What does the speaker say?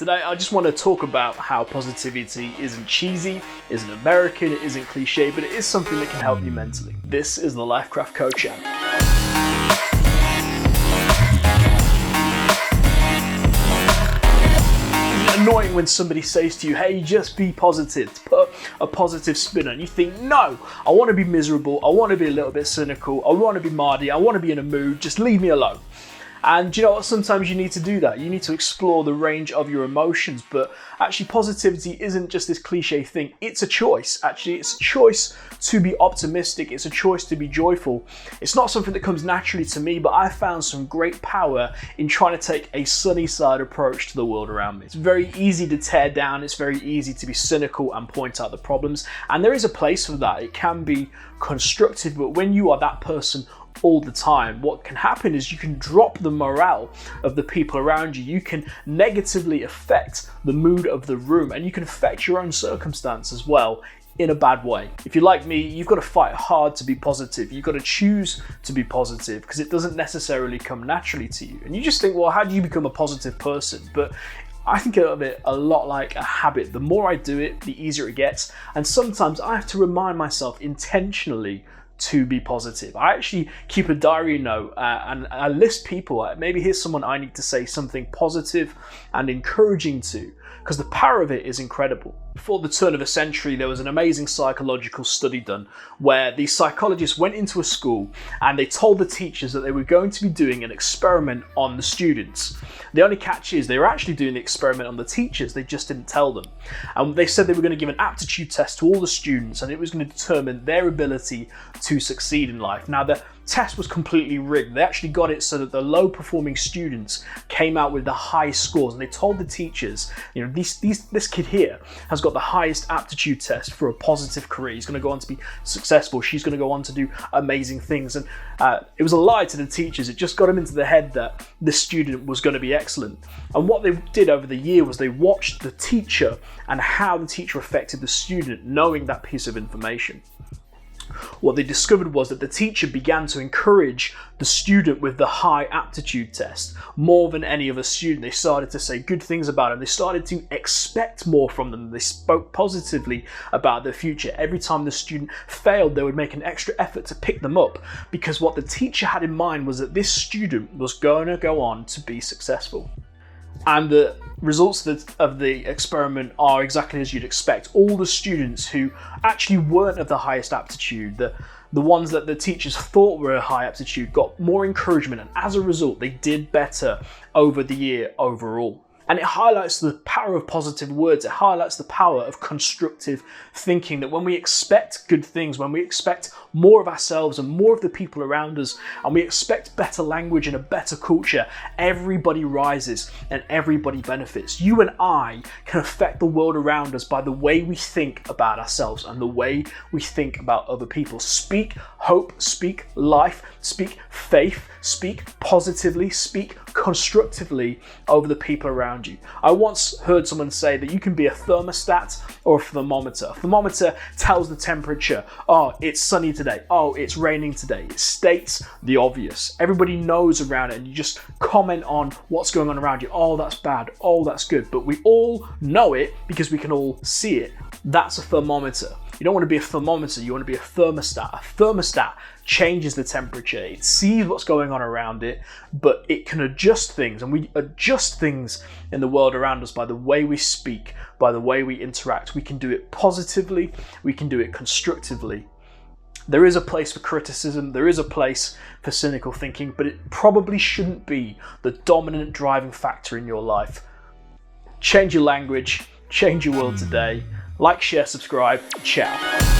Today I just want to talk about how positivity isn't cheesy, isn't American, it isn't cliche, but it is something that can help you mentally. This is the Lifecraft Coach channel. It's annoying when somebody says to you, hey, just be positive, to put a positive spin on. You think, no, I want to be miserable, I want to be a little bit cynical, I want to be mardy, I want to be in a mood, just leave me alone. And you know what, sometimes you need to do that. You need to explore the range of your emotions, but actually positivity isn't just this cliche thing. It's a choice. Actually, it's a choice to be optimistic. It's a choice to be joyful. It's not something that comes naturally to me, but I found some great power in trying to take a sunny side approach to the world around me. It's very easy to tear down. It's very easy to be cynical and point out the problems. And there is a place for that. It can be constructive, but when you are that person all the time, what can happen is you can drop the morale of the people around you. You can negatively affect the mood of the room, and you can affect your own circumstance as well in a bad way. If you're like me, you've got to fight hard to be positive. You've got to choose to be positive because it doesn't necessarily come naturally to you. And you just think, well, how do you become a positive person? But I think of it a lot like a habit. The more I do it, the easier it gets. And sometimes I have to remind myself intentionally to be positive. I actually keep a diary note and I list people. Maybe here's someone I need to say something positive and encouraging to, because the power of it is incredible. Before the turn of a century, there was an amazing psychological study done where these psychologists went into a school and they told the teachers that they were going to be doing an experiment on the students. The only catch is they were actually doing the experiment on the teachers, they just didn't tell them. And they said they were going to give an aptitude test to all the students and it was going to determine their ability to succeed in life. Now, the test was completely rigged. They actually got it so that the low performing students came out with the high scores, and they told the teachers, you know, this kid here has got the highest aptitude test for a positive career. He's going to go on to be successful. She's going to go on to do amazing things. And it was a lie to the teachers. It just got them into the head that this student was going to be excellent. And what they did over the year was they watched the teacher and how the teacher affected the student, knowing that piece of information. What they discovered was that the teacher began to encourage the student with the high aptitude test more than any other student. They started to say good things about him. They started to expect more from them. They spoke positively about their future. Every time the student failed, they would make an extra effort to pick them up, because what the teacher had in mind was that this student was going to go on to be successful. And the results of the experiment are exactly as you'd expect. All the students who actually weren't of the highest aptitude, the ones that the teachers thought were a high aptitude, got more encouragement, and as a result they did better over the year overall. And it highlights the power of positive words. It highlights the power of constructive thinking, that when we expect good things, when we expect more of ourselves and more of the people around us, and we expect better language and a better culture, everybody rises and everybody benefits. You and I can affect the world around us by the way we think about ourselves and the way we think about other people. Speak hope, speak life, speak faith, speak positively, speak constructively over the people around you. I once heard someone say that you can be a thermostat or a thermometer. A thermometer tells the temperature. Oh, it's sunny today. Oh, it's raining today. It states the obvious. Everybody knows around it, and you just comment on what's going on around you. Oh, that's bad. Oh, that's good. But we all know it because we can all see it. That's a thermometer. You don't want to be a thermometer, you want to be a thermostat. A thermostat changes the temperature. It sees what's going on around it, but it can adjust things. And we adjust things in the world around us by the way we speak, by the way we interact. We can do it positively, we can do it constructively. There is a place for criticism, there is a place for cynical thinking, but it probably shouldn't be the dominant driving factor in your life. Change your language, change your world today. Like, share, subscribe. Ciao.